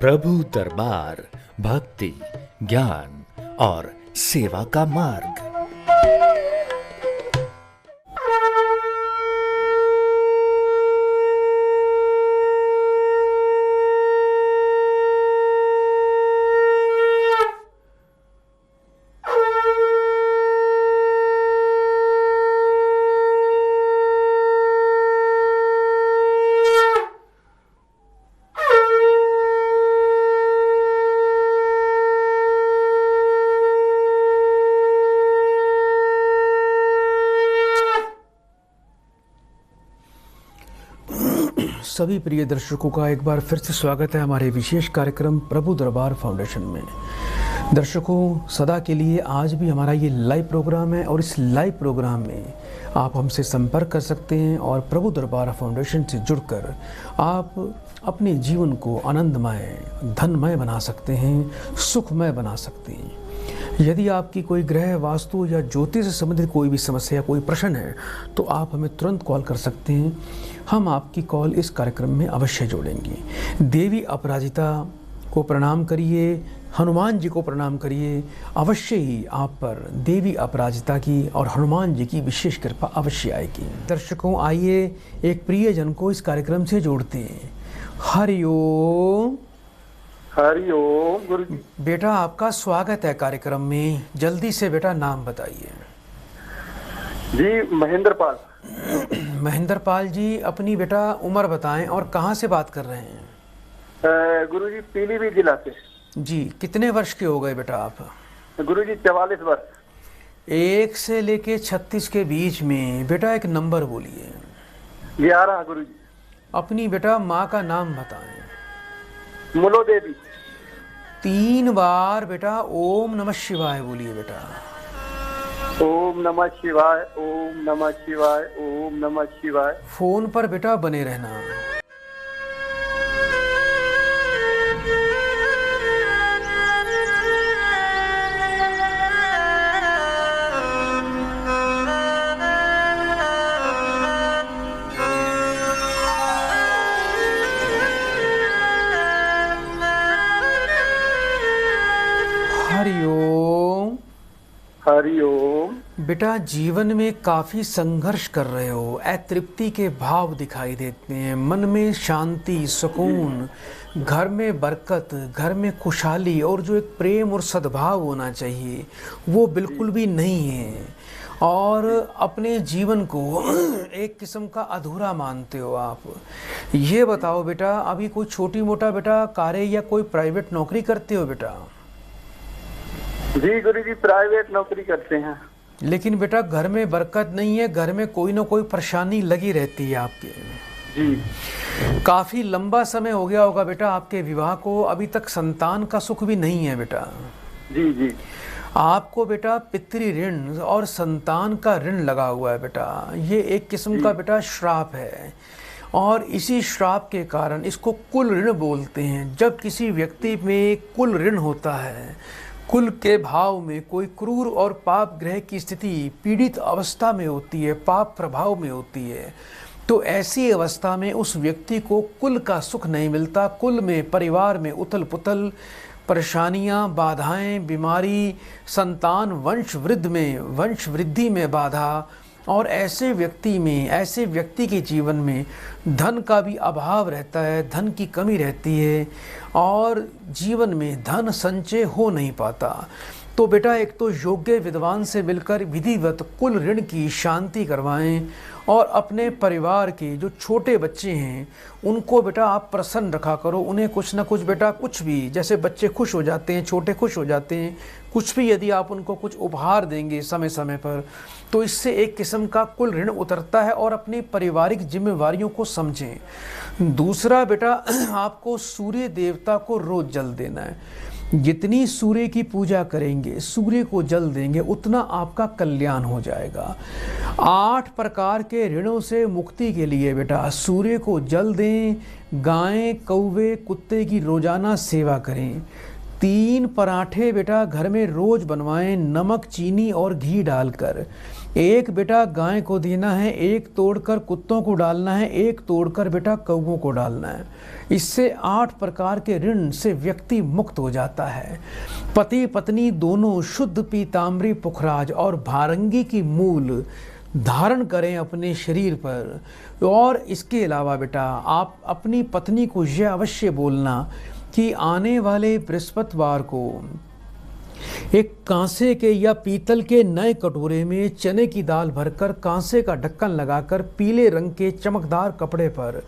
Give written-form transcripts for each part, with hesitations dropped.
प्रभु दरबार भक्ति, ज्ञान और सेवा का मार्ग। सभी प्रिय दर्शकों का एक बार फिर से स्वागत है हमारे विशेष कार्यक्रम प्रभु दरबार फाउंडेशन में। दर्शकों, सदा के लिए आज भी हमारा ये लाइव प्रोग्राम है और इस लाइव प्रोग्राम में आप हमसे संपर्क कर सकते हैं और प्रभु दरबार फाउंडेशन से जुड़कर आप अपने जीवन को आनंदमय, धनमय बना सकते हैं, सुखमय बना सकते हैं। यदि आपकी कोई ग्रह, वास्तु या ज्योतिष से संबंधित कोई भी समस्या, कोई प्रश्न है तो आप हमें तुरंत कॉल कर सकते हैं। हम आपकी कॉल इस कार्यक्रम में अवश्य जोड़ेंगे। देवी अपराजिता को प्रणाम करिए, हनुमान जी को प्रणाम करिए। अवश्य ही आप पर देवी अपराजिता की और हनुमान जी की विशेष कृपा अवश्य आएगी। दर्शकों, आइए एक प्रियजन को इस कार्यक्रम से जोड़ते हैं। हरिओम। हरिओम गुरु जी। बेटा, आपका स्वागत है कार्यक्रम में। जल्दी से बेटा नाम बताइए। जी, महेंद्र पाल। महेंद्र पाल जी, अपनी बेटा उम्र बताएं और कहाँ से बात कर रहे हैं? गुरु जी, पीलीभीत जिला से। जी, कितने वर्ष के हो गए बेटा आप? गुरु जी, 44 वर्ष। 1 से लेके 36 के बीच में। बेटा एक नंबर बोलिए। 11 गुरु जी। अपनी बेटा माँ का नाम बताएं। मुलो देवी। 3 बार बेटा ओम नमः शिवाय बोलिए बेटा। ओम नमः शिवाय, ओम नमः शिवाय, ओम नमः शिवाय। फोन पर बेटा बने रहना। हरिओम। हरिओम। बेटा, जीवन में काफ़ी संघर्ष कर रहे हो, अतृप्ति के भाव दिखाई देते हैं, मन में शांति, सुकून, घर में बरकत, घर में खुशहाली और जो एक प्रेम और सद्भाव होना चाहिए वो बिल्कुल भी नहीं है। और अपने जीवन को एक किस्म का अधूरा मानते हो आप। ये बताओ बेटा, अभी कोई छोटी मोटा बेटा कार्य या कोई प्राइवेट नौकरी करते हो बेटा? जी गुरु जी, प्राइवेट नौकरी करते हैं। लेकिन बेटा घर में बरकत नहीं है, घर में कोई ना कोई परेशानी लगी रहती है आपके। जी। काफी लंबा समय हो गया होगा बेटा आपके विवाह को, अभी तक संतान का सुख भी नहीं है बेटा। जी जी। आपको बेटा पितृ ऋण और संतान का ऋण लगा हुआ है बेटा। ये एक किस्म का बेटा श्राप है और इसी श्राप के कारण इसको कुल ऋण बोलते हैं। जब किसी व्यक्ति में कुल ऋण होता है, कुल के भाव में कोई क्रूर और पाप ग्रह की स्थिति पीड़ित अवस्था में होती है, पाप प्रभाव में होती है, तो ऐसी अवस्था में उस व्यक्ति को कुल का सुख नहीं मिलता। कुल में, परिवार में उथल पुथल, परेशानियां, बाधाएं, बीमारी, संतान वंश वृद्धि में बाधा, और ऐसे व्यक्ति के जीवन में धन का भी अभाव रहता है, धन की कमी रहती है और जीवन में धन संचय हो नहीं पाता। तो बेटा एक तो योग्य विद्वान से मिलकर विधिवत कुल ऋण की शांति करवाएं और अपने परिवार के जो छोटे बच्चे हैं उनको बेटा आप प्रसन्न रखा करो। उन्हें कुछ ना कुछ बेटा, कुछ भी, जैसे बच्चे खुश हो जाते हैं, छोटे खुश हो जाते हैं, कुछ भी यदि आप उनको कुछ उपहार देंगे समय समय पर तो इससे एक किस्म का कुल ऋण उतरता है। और अपनी पारिवारिक जिम्मेवारियों को समझें। दूसरा बेटा, आपको सूर्य देवता को रोज जल देना है। जितनी सूर्य की पूजा करेंगे, सूर्य को जल देंगे, उतना आपका कल्याण हो जाएगा। 8 प्रकार के ऋणों से मुक्ति के लिए बेटा सूर्य को जल दें, गाय, कौवे, कुत्ते की रोजाना सेवा करें, 3 पराठे बेटा घर में रोज बनवाएं, नमक, चीनी और घी डालकर। 1 बेटा गाय को देना है, 1 तोड़कर कुत्तों को डालना है, 1 तोड़कर बेटा कौवों को डालना है। इससे 8 प्रकार के ऋण से व्यक्ति मुक्त हो जाता है। पति पत्नी दोनों शुद्ध पीताम्बरी पुखराज और भारंगी की मूल धारण करें अपने शरीर पर। और इसके अलावा बेटा आप अपनी पत्नी को यह अवश्य बोलना कि आने वाले बृहस्पतिवार को एक कांसे के या पीतल के नए कटोरे में चने की दाल भरकर कांसे का ढक्कन लगाकर पीले रंग के चमकदार कपड़े पर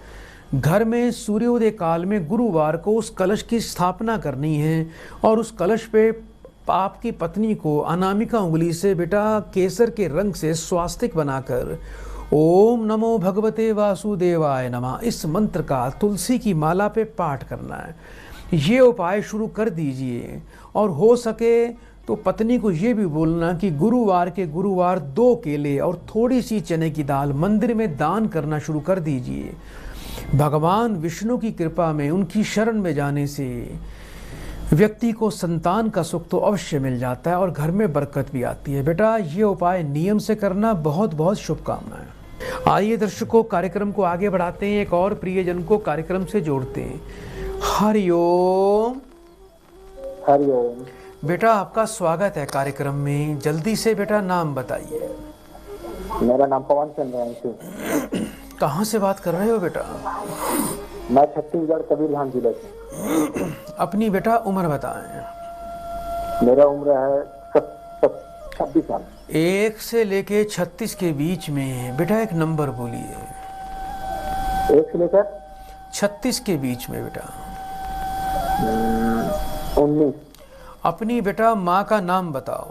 घर में सूर्योदय काल में गुरुवार को उस कलश की स्थापना करनी है। और उस कलश पे आपकी पत्नी को अनामिका उंगली से बेटा केसर के रंग से स्वास्तिक बनाकर ओम नमो भगवते वासुदेवाय नमः इस मंत्र का तुलसी की माला पे पाठ करना है। ये उपाय शुरू कर दीजिए। और हो सके तो पत्नी को ये भी बोलना कि गुरुवार के गुरुवार 2 केले और थोड़ी सी चने की दाल मंदिर में दान करना शुरू कर दीजिए। भगवान विष्णु की कृपा में उनकी शरण में जाने से व्यक्ति को संतान का सुख तो अवश्य मिल जाता है और घर में बरकत भी आती है। बेटा ये उपाय नियम से करना। बहुत बहुत शुभकामनाएं। आइए दर्शकों, कार्यक्रम को आगे बढ़ाते हैं, एक और प्रियजन को कार्यक्रम से जोड़ते हैं। हरिओम। हरिओम। बेटा आपका स्वागत है कार्यक्रम में। जल्दी से बेटा नाम बताइए। मेरा नाम पवन चंद्र। कहाँ से बात कर रहे हो बेटा? मैं छत्तीसगढ़ कबीरधाम जिले से। अपनी बेटा उम्र बताएं। मेरा उम्र है 26 साल। 1 से लेके 36 के बीच में बेटा एक नंबर बोलिए। 1 से लेकर 36 के बीच में बेटा। 19। अपनी बेटा माँ का नाम बताओ।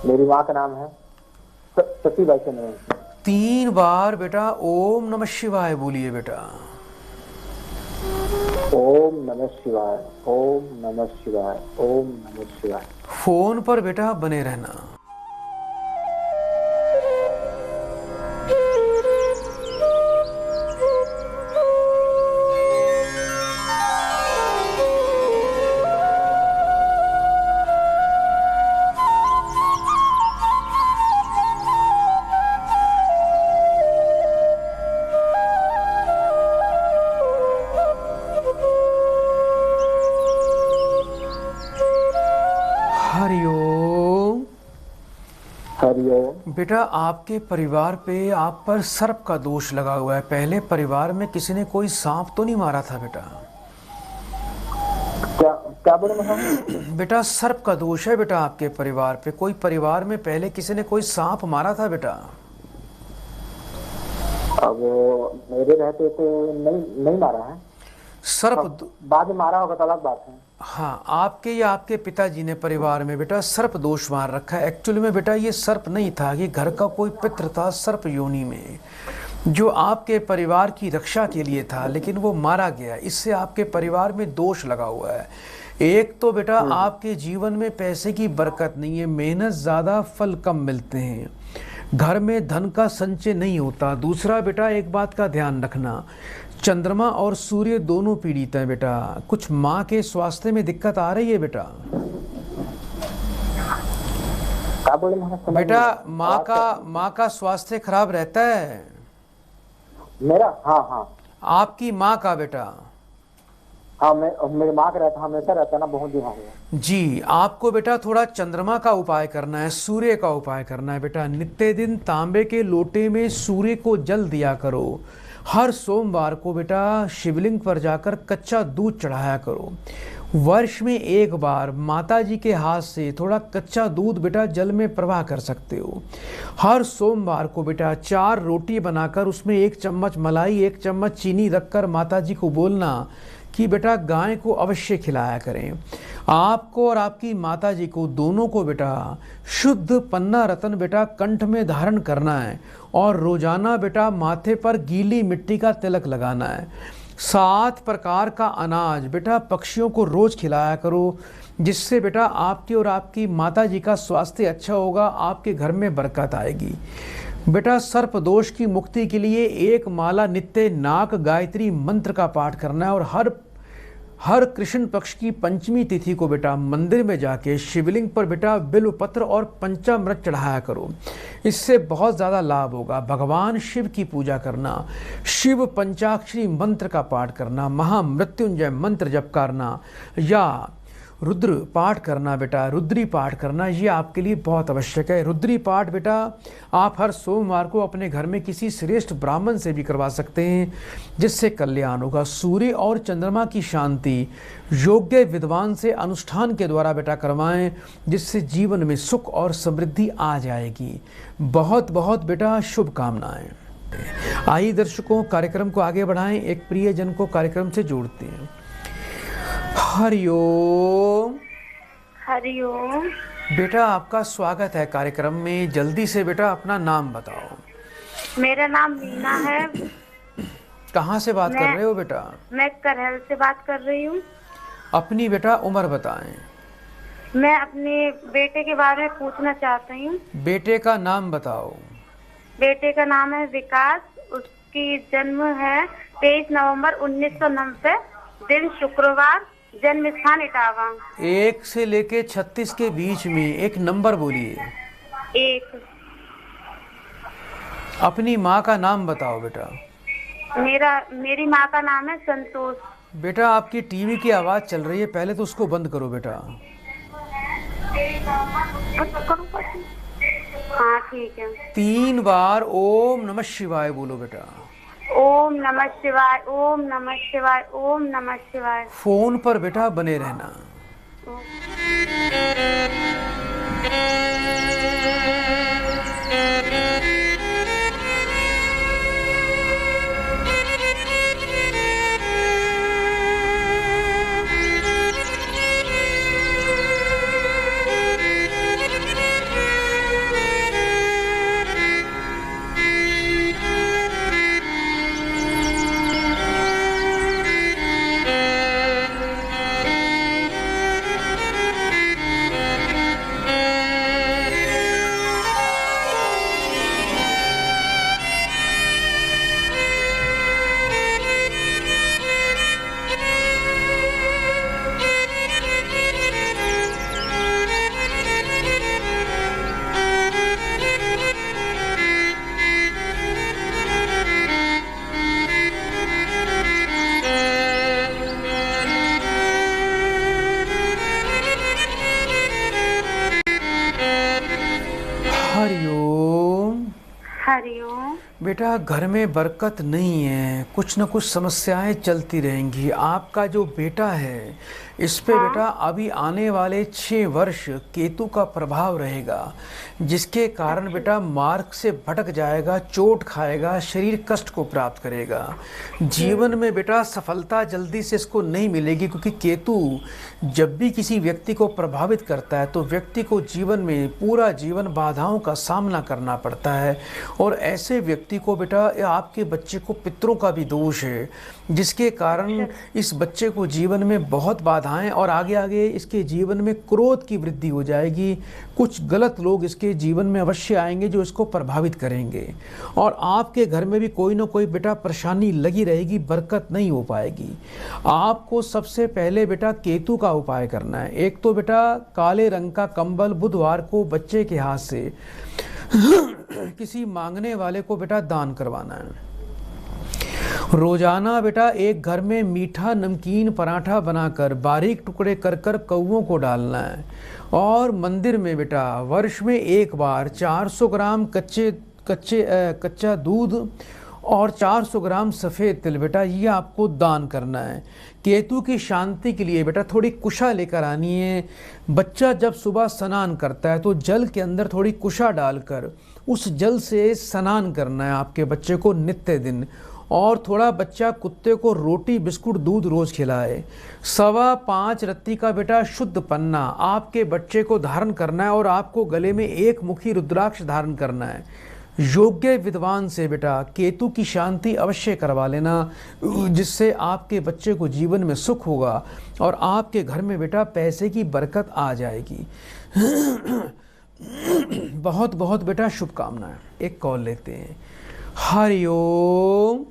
मेरी माँ का नाम है सतीबाई चंद्र। 3 बार बेटा ओम नमः शिवाय बोलिए बेटा। ओम नमः शिवाय, ओम नमः शिवाय, ओम नमः शिवाय। फोन पर बेटा बने रहना। हरिओम। हरिओम। बेटा आपके परिवार पे आप पर सर्प का दोष लगा हुआ है। पहले परिवार में किसी ने कोई सांप तो नहीं मारा था बेटा? क्या बोले मतलब? बेटा सर्प का दोष है बेटा आपके परिवार पे। कोई परिवार में पहले किसी ने कोई सांप मारा था बेटा? अब मेरे रहते तो नहीं मारा है। सर्प बाद में मारा होगा तो अलग बात है। हाँ, आपके या आपके पिताजी ने परिवार में बेटा सर्प दोष मार रखा है। एक्चुअली में बेटा ये सर्प नहीं था, ये घर का कोई पितृ था सर्प योनि में, जो आपके परिवार की रक्षा के लिए था, लेकिन वो मारा गया। इससे आपके परिवार में दोष लगा हुआ है। एक तो बेटा आपके जीवन में पैसे की बरकत नहीं है, मेहनत ज़्यादा फल कम मिलते हैं, घर में धन का संचय नहीं होता। दूसरा बेटा एक बात का ध्यान रखना, चंद्रमा और सूर्य दोनों पीड़ित हैं बेटा। कुछ माँ के स्वास्थ्य में दिक्कत आ रही है बेटा? बेटा माँ का स्वास्थ्य खराब रहता है मेरा? हाँ। आपकी माँ का बेटा? हाँ, मेरी माँ का रहता, हमेशा रहता ना, बहुत दिन हो गया। जी, आपको बेटा थोड़ा चंद्रमा का उपाय करना है, सूर्य का उपाय करना है बेटा। नित्य दिन तांबे के लोटे में सूर्य को जल दिया करो। हर सोमवार को बेटा शिवलिंग पर जाकर कच्चा दूध चढ़ाया करो। वर्ष में 1 बार माता जी के हाथ से थोड़ा कच्चा दूध बेटा जल में प्रवाह कर सकते हो। हर सोमवार को बेटा 4 रोटी बनाकर उसमें 1 चम्मच मलाई 1 चम्मच चीनी रखकर माता जी को बोलना कि बेटा गाय को अवश्य खिलाया करें। आपको और आपकी माता जी को दोनों को बेटा शुद्ध पन्ना रत्न बेटा कंठ में धारण करना है और रोजाना बेटा माथे पर गीली मिट्टी का तिलक लगाना है। 7 प्रकार का अनाज बेटा पक्षियों को रोज खिलाया करो, जिससे बेटा आपकी और आपकी माता जी का स्वास्थ्य अच्छा होगा, आपके घर में बरकत आएगी। बेटा सर्प दोष की मुक्ति के लिए 1 माला नित्य नाग गायत्री मंत्र का पाठ करना है और हर कृष्ण पक्ष की पंचमी तिथि को बेटा मंदिर में जाके शिवलिंग पर बेटा बिल्व पत्र और पंचामृत चढ़ाया करो। इससे बहुत ज़्यादा लाभ होगा। भगवान शिव की पूजा करना, शिव पंचाक्षरी मंत्र का पाठ करना, महामृत्युंजय मंत्र जप करना या रुद्र पाठ करना बेटा, रुद्री पाठ करना, ये आपके लिए बहुत आवश्यक है। रुद्री पाठ बेटा आप हर सोमवार को अपने घर में किसी श्रेष्ठ ब्राह्मण से भी करवा सकते हैं, जिससे कल्याण होगा। सूर्य और चंद्रमा की शांति योग्य विद्वान से अनुष्ठान के द्वारा बेटा करवाएं, जिससे जीवन में सुख और समृद्धि आ जाएगी। बहुत बहुत बेटा शुभकामनाएं। आइए दर्शकों, कार्यक्रम को आगे बढ़ाएं, एक प्रियजन को कार्यक्रम से जोड़ते हैं। हरिओम। हरिओम। बेटा आपका स्वागत है कार्यक्रम में। जल्दी से बेटा अपना नाम बताओ। मेरा नाम मीना है। कहाँ से बात कर रहे हो बेटा? मैं करहल से बात कर रही हूँ। अपनी बेटा उम्र बताएं। मैं अपने बेटे के बारे में पूछना चाहती हूँ। बेटे का नाम बताओ। बेटे का नाम है विकास। उसकी जन्म है 23 नवंबर 1990, दिन शुक्रवार, जन्म स्थान इटावा। 1 से लेके 36 के बीच में एक नंबर बोलिए। 1। अपनी माँ का नाम बताओ बेटा। मेरी माँ का नाम है संतोष। बेटा आपकी टीवी की आवाज चल रही है, पहले तो उसको बंद करो बेटा। हाँ ठीक है। 3 बार ओम नमः शिवाय बोलो बेटा। ओम नमः शिवाय, ओम नमः शिवाय, ओम नमः शिवाय। फोन पर बेटा बने रहना। हरिओम। हरिओम। बेटा घर में बरकत नहीं है, कुछ न कुछ समस्याएं चलती रहेंगी। आपका जो बेटा है इस पे बेटा अभी आने वाले 6 वर्ष केतु का प्रभाव रहेगा, जिसके कारण बेटा मार्ग से भटक जाएगा, चोट खाएगा, शरीर कष्ट को प्राप्त करेगा। जीवन में बेटा सफलता जल्दी से इसको नहीं मिलेगी, क्योंकि केतु जब भी किसी व्यक्ति को प्रभावित करता है तो व्यक्ति को जीवन में पूरा जीवन बाधाओं का सामना करना पड़ता है। और ऐसे व्यक्ति को बेटा आपके बच्चे को पितरों का भी दोष है, जिसके कारण इस बच्चे को जीवन में बहुत बाधाएं और आगे आगे इसके जीवन में क्रोध की वृद्धि हो जाएगी। कुछ गलत लोग इसके जीवन में अवश्य आएंगे जो इसको प्रभावित करेंगे, और आपके घर में भी कोई ना कोई बेटा परेशानी लगी रहेगी, बरकत नहीं हो पाएगी। आपको सबसे पहले बेटा केतु का उपाय करना है। एक तो बेटा काले रंग का कंबल बुधवार को बच्चे के हाथ से किसी मांगने वाले को बेटा दान करवाना है। रोजाना बेटा एक घर में मीठा नमकीन पराठा बनाकर बारीक टुकड़े कर कर कौओं को डालना है। और मंदिर में बेटा वर्ष में एक बार 400 ग्राम कच्चा दूध और 400 ग्राम सफ़ेद तिल बेटा ये आपको दान करना है। केतु की शांति के लिए बेटा थोड़ी कुशा लेकर आनी है। बच्चा जब सुबह स्नान करता है तो जल के अंदर थोड़ी कुशा डालकर उस जल से स्नान करना है आपके बच्चे को नित्य दिन। और थोड़ा बच्चा कुत्ते को रोटी बिस्कुट दूध रोज खिलाए। 5.25 रत्ती का बेटा शुद्ध पन्ना आपके बच्चे को धारण करना है, और आपको गले में 1 मुखी रुद्राक्ष धारण करना है। योग्य विद्वान से बेटा केतु की शांति अवश्य करवा लेना, जिससे आपके बच्चे को जीवन में सुख होगा और आपके घर में बेटा पैसे की बरकत आ जाएगी। बहुत बहुत बेटा शुभकामनाएं। एक कॉल लेते हैं। हरिओम।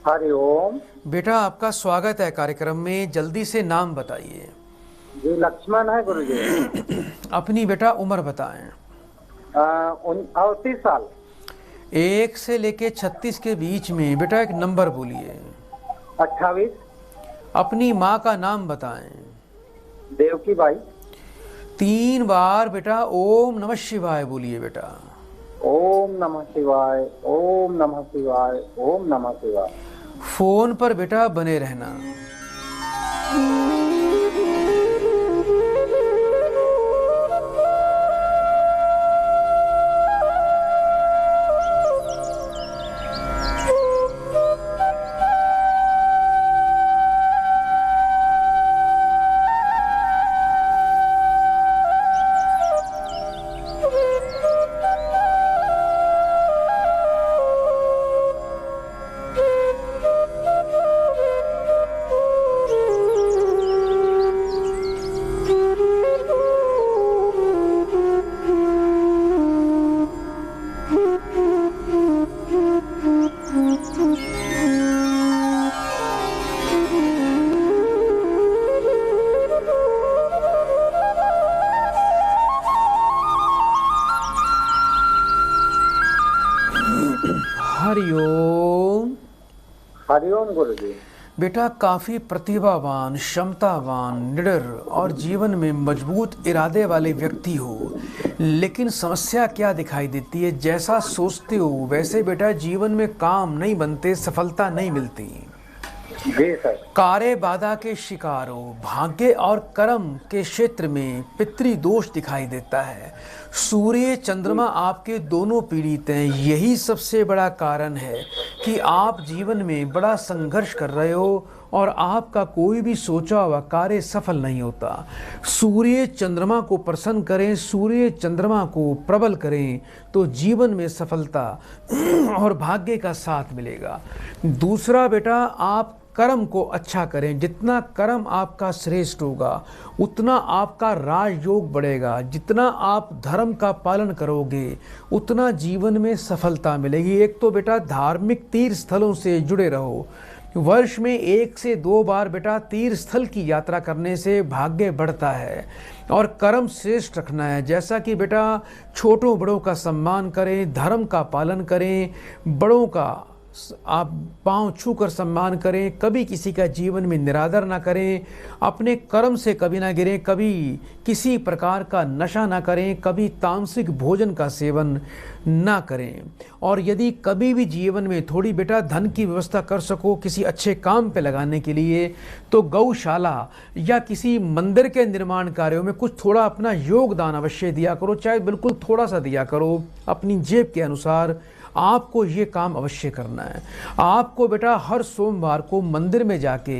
हरिओम। बेटा आपका स्वागत है कार्यक्रम में। जल्दी से नाम बताइए। जी लक्ष्मण है गुरुजी। अपनी बेटा उम्र बताएं। 38 साल। 1 से लेके 36 के बीच में बेटा एक नंबर बोलिए। 28। अपनी माँ का नाम बताएं। देवकी बाई। 3 बार बेटा ओम नमः शिवाय बोलिए बेटा। ओम नमः शिवाय, ओम नमः शिवाय, ओम नमः शिवाय। फोन पर बेटा बने रहना। हरिओम। हरिओम गुरुजी। बेटा काफी प्रतिभावान, क्षमतावान, निडर और जीवन में मजबूत इरादे वाले व्यक्ति हो, लेकिन समस्या क्या दिखाई देती है? जैसा सोचते हो वैसे बेटा जीवन में काम नहीं बनते, सफलता नहीं मिलती। जी सर। कार्य बाधा के शिकार हो। भाग्य और कर्म के क्षेत्र में पितृदोष दिखाई देता है। सूर्य चंद्रमा आपके दोनों पीड़ित हैं। यही सबसे बड़ा कारण है कि आप जीवन में बड़ा संघर्ष कर रहे हो और आपका कोई भी सोचा हुआ कार्य सफल नहीं होता। सूर्य चंद्रमा को प्रसन्न करें, सूर्य चंद्रमा को प्रबल करें तो जीवन में सफलता और भाग्य का साथ मिलेगा। दूसरा बेटा, आप कर्म को अच्छा करें। जितना कर्म आपका श्रेष्ठ होगा उतना आपका राजयोग बढ़ेगा। जितना आप धर्म का पालन करोगे उतना जीवन में सफलता मिलेगी। एक तो बेटा धार्मिक तीर्थ स्थलों से जुड़े रहो। वर्ष में 1 से 2 बार बेटा तीर्थ स्थल की यात्रा करने से भाग्य बढ़ता है। और कर्म श्रेष्ठ रखना है, जैसा कि बेटा छोटों बड़ों का सम्मान करें, धर्म का पालन करें, बड़ों का आप पांव छूकर सम्मान करें, कभी किसी का जीवन में निरादर ना करें, अपने कर्म से कभी ना गिरें, कभी किसी प्रकार का नशा ना करें, कभी तामसिक भोजन का सेवन ना करें। और यदि कभी भी जीवन में थोड़ी बेटा धन की व्यवस्था कर सको किसी अच्छे काम पे लगाने के लिए, तो गौशाला या किसी मंदिर के निर्माण कार्यों में कुछ थोड़ा अपना योगदान अवश्य दिया करो, चाहे बिल्कुल थोड़ा सा दिया करो। अपनी जेब के अनुसार आपको ये काम अवश्य करना है। आपको बेटा हर सोमवार को मंदिर में जाके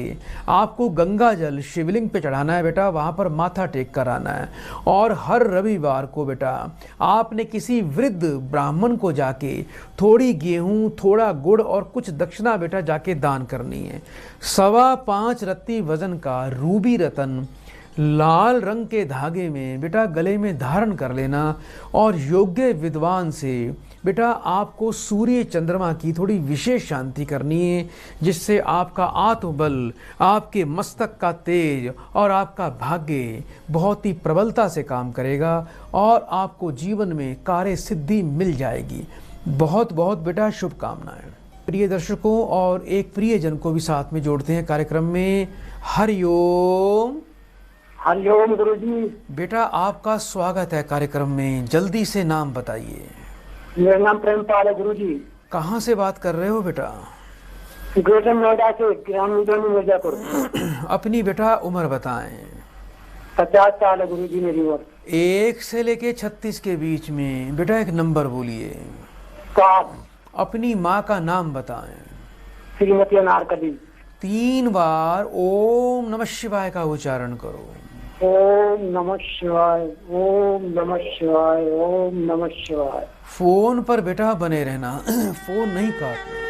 आपको गंगा जल शिवलिंग पे चढ़ाना है बेटा, वहाँ पर माथा टेक कर आना है। और हर रविवार को बेटा आपने किसी वृद्ध ब्राह्मण को जाके थोड़ी गेहूँ, थोड़ा गुड़ और कुछ दक्षिणा बेटा जाके दान करनी है। 5.25 रत्ती वजन का रूबी रतन लाल रंग के धागे में बेटा गले में धारण कर लेना। और योग्य विद्वान से बेटा आपको सूर्य चंद्रमा की थोड़ी विशेष शांति करनी है, जिससे आपका आत्मबल, आपके मस्तक का तेज और आपका भाग्य बहुत ही प्रबलता से काम करेगा और आपको जीवन में कार्य सिद्धि मिल जाएगी। बहुत बहुत बेटा शुभकामनाएं। प्रिय दर्शकों, और एक प्रियजन को भी साथ में जोड़ते हैं कार्यक्रम में। हरिओम। हरिओम गुरुजी। बेटा आपका स्वागत है कार्यक्रम में। जल्दी से नाम बताइए। मेरा नाम प्रेमपाल है गुरुजी। कहाँ से बात कर रहे हो बेटा? ग्रेटर नोएडा से, ग्राम मिर्जापुर। अपनी बेटा उम्र बताएं। 50 साल है गुरुजी मेरी उम्र। 1 से लेके 36 के बीच में बेटा एक नंबर बोलिए। 7। अपनी माँ का नाम बताएं। श्रीमती अनारकली। 3 बार ओम नमः शिवाय का उच्चारण करो। ओम नमः शिवाय, ओम नमः शिवाय, ओम नमः शिवाय। फोन पर बेटा बने रहना, फोन नहीं काटना।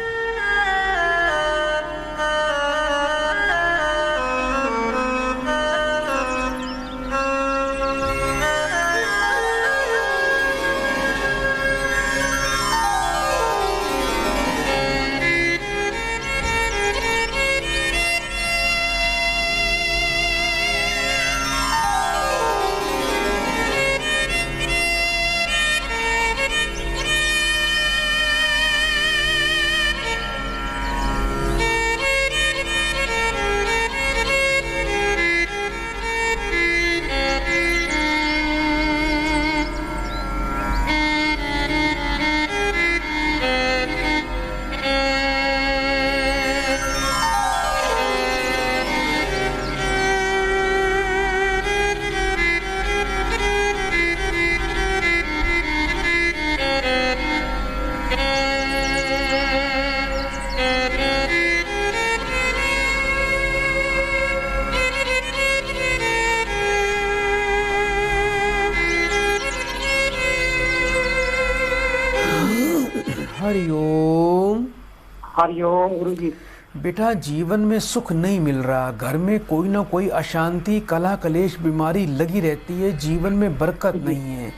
हरिओम गुरु जी। बेटा जीवन में सुख नहीं मिल रहा, घर में कोई ना कोई अशांति, कलह कलेश, बीमारी लगी रहती है, जीवन में बरकत नहीं है,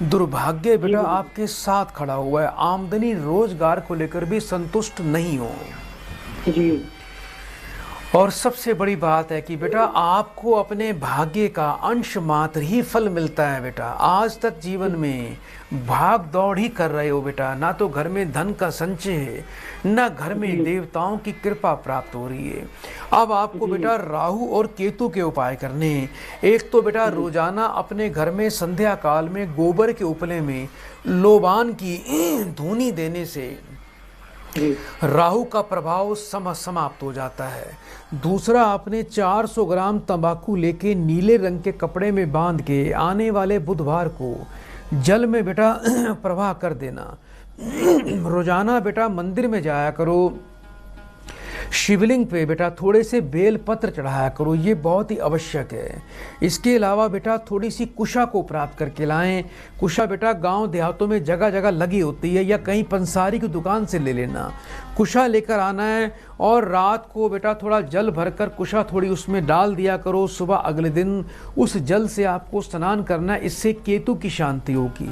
दुर्भाग्य बेटा आपके साथ खड़ा हुआ है, आमदनी रोजगार को लेकर भी संतुष्ट नहीं हो जी। और सबसे बड़ी बात है कि बेटा आपको अपने भाग्य का अंश मात्र ही फल मिलता है। बेटा आज तक जीवन में भाग दौड़ ही कर रहे हो बेटा, ना तो घर में धन का संचय है, ना घर में देवताओं की कृपा प्राप्त हो रही है। अब आपको बेटा राहु और केतु के उपाय करने। एक तो बेटा रोजाना अपने घर में संध्या काल में गोबर के उपले में लोबान की धूनी देने से राहु का प्रभाव समाप्त हो जाता है। दूसरा, आपने 400 ग्राम तंबाकू लेके नीले रंग के कपड़े में बांध के आने वाले बुधवार को जल में बेटा प्रवाह कर देना। रोजाना बेटा मंदिर में जाया करो, शिवलिंग पे बेटा थोड़े से बेल पत्र चढ़ाया करो, ये बहुत ही आवश्यक है। इसके अलावा बेटा थोड़ी सी कुशा को प्राप्त करके लाएं। कुशा बेटा गांव देहातों में जगह जगह लगी होती है, या कहीं पंसारी की दुकान से ले लेना। कुशा लेकर आना है और रात को बेटा थोड़ा जल भरकर कुशा थोड़ी उसमें डाल दिया करो। सुबह अगले दिन उस जल से आपको स्नान करना है, इससे केतु की शांति होगी।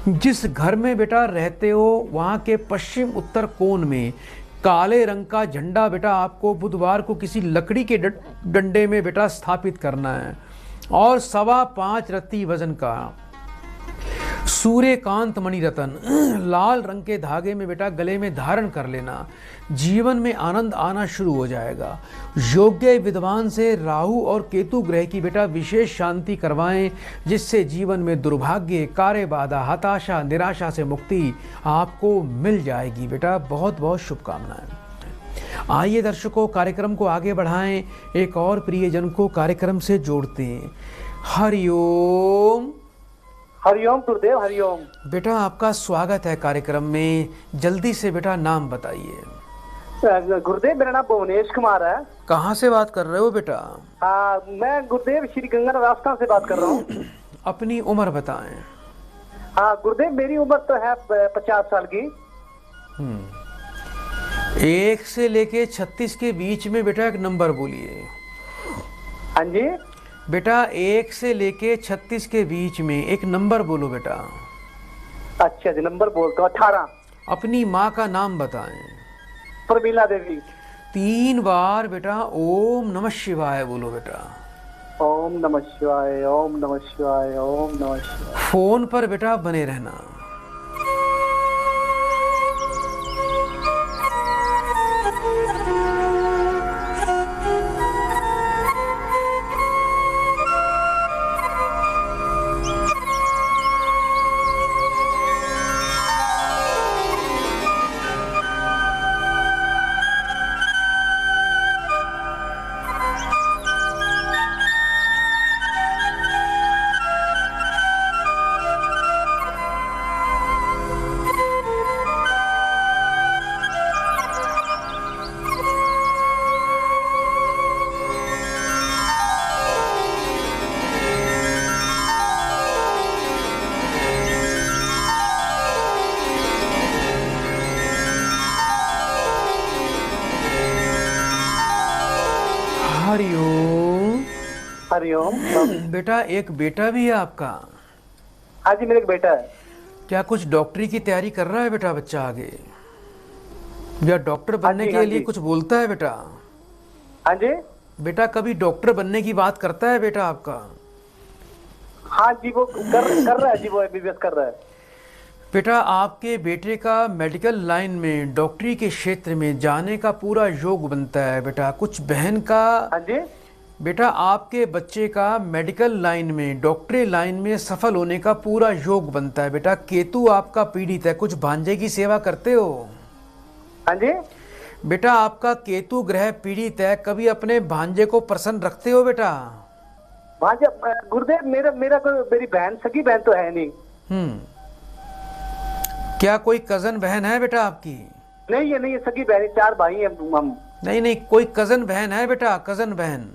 जिस घर में बेटा रहते हो वहाँ के पश्चिम उत्तर कोण में काले रंग का झंडा बेटा आपको बुधवार को किसी लकड़ी के डंडे में बेटा स्थापित करना है, और 5.25 रत्ती वजन का सूर्यकांत मणि रत्न लाल रंग के धागे में बेटा गले में धारण कर लेना। जीवन में आनंद आना शुरू हो जाएगा। योग्य विद्वान से राहु और केतु ग्रह की बेटा विशेष शांति करवाएं, जिससे जीवन में दुर्भाग्य, कार्य बाधा, हताशा, निराशा से मुक्ति आपको मिल जाएगी। बेटा बहुत बहुत शुभकामनाएं। आइए दर्शकों, कार्यक्रम को आगे बढ़ाएं, एक और प्रियजन को कार्यक्रम से जोड़ते हैं। हरिओम। हरिओम गुरुदेव, हरिओम। बेटा आपका स्वागत है कार्यक्रम में। जल्दी से बेटा नाम बताइए। गुरुदेव मेरा नाम भुवनेश कुमार है। कहाँ से बात कर रहे हो बेटा? हाँ, मैं गुरुदेव श्री गंगा राजस्थान से बात कर रहा हूँ। अपनी उम्र बताएं। हाँ गुरुदेव, मेरी उम्र तो है 50 साल की। 1 से लेके 36 के बीच में बेटा एक नंबर बोलिए। हाँ जी बेटा 1 से लेके 36 के बीच में एक नंबर बोलो बेटा। अच्छा जी, नंबर बोलता हूँ 18। अपनी माँ का नाम बताएं। प्रमीला देवी। 3 बार बेटा ओम नमः शिवाय बोलो बेटा। ओम नमः शिवाय, ओम नमः शिवाय, ओम नमः शिवाय। फोन पर बेटा बने रहना। हरिओम। हरिओम। बेटा एक बेटा भी है आपका? हाँ जी, मेरा एक बेटा है। क्या कुछ डॉक्टरी की तैयारी कर रहा है बेटा बच्चा आगे, या डॉक्टर बनने के लिए कुछ बोलता है बेटा? हाँ जी बेटा कभी डॉक्टर बनने की बात करता है बेटा आपका? हाँ जी, वो कर रहा है जी, वो MBBS कर रहा है। बेटा आपके बेटे का मेडिकल लाइन में, डॉक्टरी के क्षेत्र में जाने का पूरा योग बनता है बेटा। कुछ बहन का। हाँ जी बेटा आपके बच्चे का मेडिकल लाइन में, डॉक्टरी लाइन में सफल होने का पूरा योग बनता है बेटा। केतु आपका पीड़ित है। कुछ भांजे की सेवा करते हो? हाँ जी बेटा आपका केतु ग्रह पीड़ित है, कभी अपने भांजे को प्रसन्न रखते हो बेटा? भांजा गुरुदेव, मेरा कोई, मेरी बहन, सगी बहन तो है नहीं। क्या कोई कजन बहन है बेटा आपकी? नहीं, ये नहीं है सगी बहन, 4 भाई हैं हम। नहीं, कोई कजन बहन है बेटा? कजन बहन?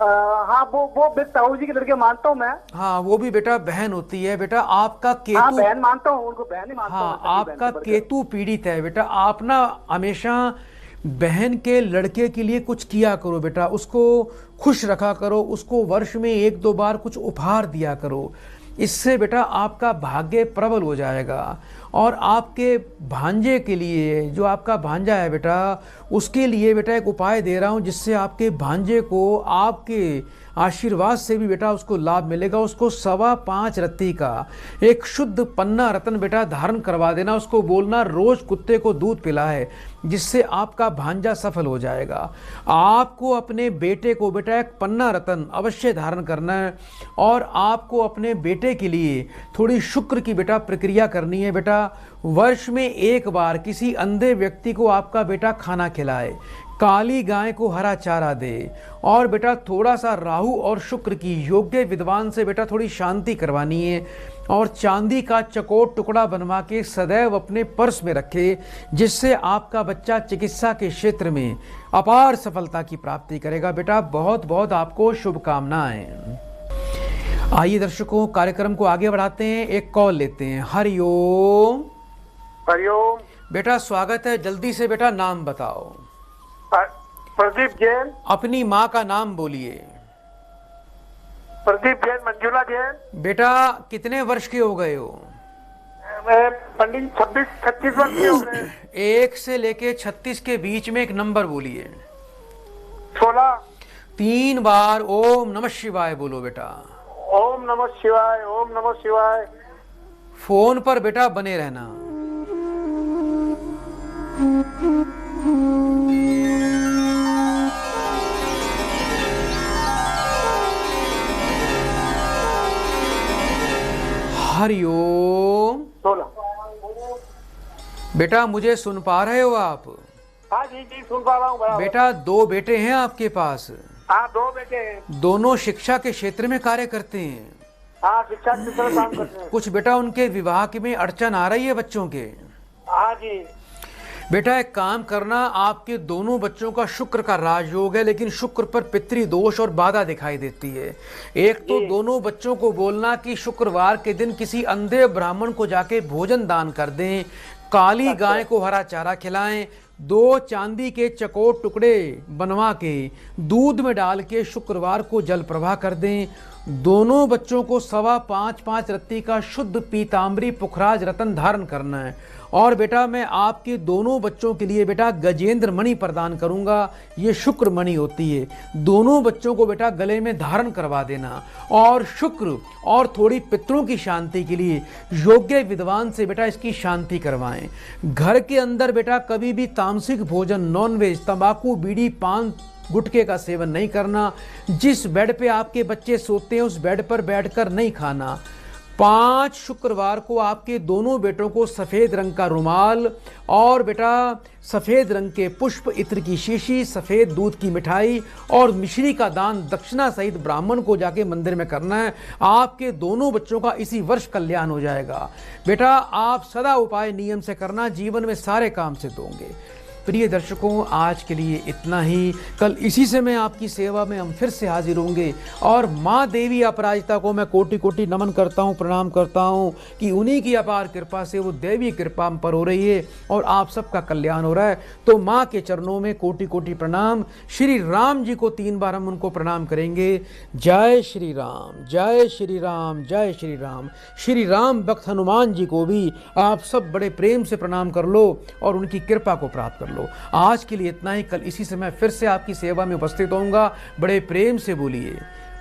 हाँ वो ताऊ जी के लड़के मानता हूँ मैं। हाँ, वो भी बेटा बहन होती है बेटा। आपका हाँ केतु, बहन मानता हूँ, उनको बहन ही मानता हूँ। हाँ, सगी बहन आपका से बढ़कर। केतु पीड़ित है बेटा। आप ना हमेशा बहन के लड़के के लिए कुछ किया करो बेटा, उसको खुश रखा करो, उसको वर्ष में 1-2 बार कुछ उपहार दिया करो। इससे बेटा आपका भाग्य प्रबल हो जाएगा। और आपके भांजे के लिए, जो आपका भांजा है बेटा, उसके लिए बेटा एक उपाय दे रहा हूँ, जिससे आपके भांजे को आपके आशीर्वाद से भी बेटा उसको लाभ मिलेगा। उसको 5.25 रत्ती का एक शुद्ध पन्ना रत्न बेटा धारण करवा देना। उसको बोलना रोज कुत्ते को दूध पिलाए, जिससे आपका भांजा सफल हो जाएगा। आपको अपने बेटे को बेटा एक पन्ना रत्न अवश्य धारण करना है। और आपको अपने बेटे के लिए थोड़ी शुक्र की बेटा प्रक्रिया करनी है बेटा। वर्ष में 1 बार किसी अंधे व्यक्ति को आपका बेटा खाना खिलाए, काली गाय को हरा चारा दे, और बेटा थोड़ा सा राहु और शुक्र की योग्य विद्वान से बेटा थोड़ी शांति करवानी है। और चांदी का चकोर टुकड़ा बनवा के सदैव अपने पर्स में रखे, जिससे आपका बच्चा चिकित्सा के क्षेत्र में अपार सफलता की प्राप्ति करेगा बेटा। बहुत बहुत आपको शुभकामनाएं। आइए दर्शकों, कार्यक्रम को आगे बढ़ाते हैं, एक कॉल लेते हैं। हरिओम। हरिओम। बेटा स्वागत है, जल्दी से बेटा नाम बताओ। प्रदीप जैन। अपनी माँ का नाम बोलिए। प्रदीप जैन, मंजुला जैन। बेटा कितने वर्ष के हो गए हो? मैं पंडित 26-36 वर्ष के हो गए। 1 से लेके 36 के बीच में एक नंबर बोलिए। 16। 3 बार ओम नमः शिवाय बोलो बेटा। ओम नमः शिवाय, ओम नमः शिवाय। फोन पर बेटा बने रहना। हरिओम। 16। बेटा मुझे सुन पा रहे हो आप? हाँ जी जी सुन पा रहा हूँ बराबर। बेटा 2 बेटे हैं आपके पास? हाँ 2 बेटे हैं। दोनों शिक्षा के क्षेत्र में कार्य करते हैं? हाँ शिक्षा के क्षेत्र में काम करते हैं। कुछ बेटा उनके विवाह के में अड़चन आ रही है बच्चों के? हाँ जी। बेटा एक काम करना, आपके दोनों बच्चों का शुक्र का राजयोग है, लेकिन शुक्र पर पितृ दोष और बाधा दिखाई देती है। एक तो दोनों बच्चों को बोलना कि शुक्रवार के दिन किसी अंधे ब्राह्मण को जाके भोजन दान कर दें, काली गाय को हरा चारा खिलाएं, 2 चांदी के चकोर टुकड़े बनवा के दूध में डाल के शुक्रवार को जल प्रवाह कर दें। दोनों बच्चों को 5.25 रत्ती का शुद्ध पीताम्बरी पुखराज रत्न धारण करना है। और बेटा मैं आपके दोनों बच्चों के लिए बेटा गजेंद्र मणि प्रदान करूंगा। ये शुक्र मणि होती है, दोनों बच्चों को बेटा गले में धारण करवा देना। और शुक्र और थोड़ी पितरों की शांति के लिए योग्य विद्वान से बेटा इसकी शांति करवाएं। घर के अंदर बेटा कभी भी तामसिक भोजन, नॉनवेज, तंबाकू, बीड़ी, पान, गुटखे का सेवन नहीं करना। जिस बेड पे आपके बच्चे सोते हैं उस बेड पर बैठकर नहीं खाना। 5 शुक्रवार को आपके दोनों बेटों को सफेद रंग का रुमाल और बेटा सफेद रंग के पुष्प, इत्र की शीशी, सफेद दूध की मिठाई और मिश्री का दान दक्षिणा सहित ब्राह्मण को जाके मंदिर में करना है। आपके दोनों बच्चों का इसी वर्ष कल्याण हो जाएगा। बेटा आप सदा उपाय नियम से करना, जीवन में सारे काम सिद्ध होंगे। प्रिय दर्शकों, आज के लिए इतना ही। कल इसी से मैं आपकी सेवा में हम फिर से हाजिर होंगे। और माँ देवी अपराजिता को मैं कोटि कोटि नमन करता हूँ, प्रणाम करता हूँ कि उन्हीं की अपार कृपा से वो देवी कृपा हम पर हो रही है और आप सबका कल्याण हो रहा है। तो माँ के चरणों में कोटि कोटि प्रणाम। श्री राम जी को 3 बार हम उनको प्रणाम करेंगे। जय श्री राम, जय श्री राम, जय श्री राम। श्री राम भक्त हनुमान जी को भी आप सब बड़े प्रेम से प्रणाम कर लो और उनकी कृपा को प्राप्त कर लो। आज के लिए इतना ही। कल इसी समय फिर से आपकी सेवा में उपस्थित होऊंगा। बड़े प्रेम से बोलिए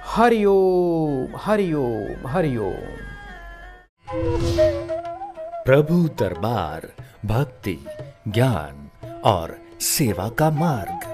हरिओम, हरिओम, हरिओम। प्रभु दरबार भक्ति, ज्ञान और सेवा का मार्ग।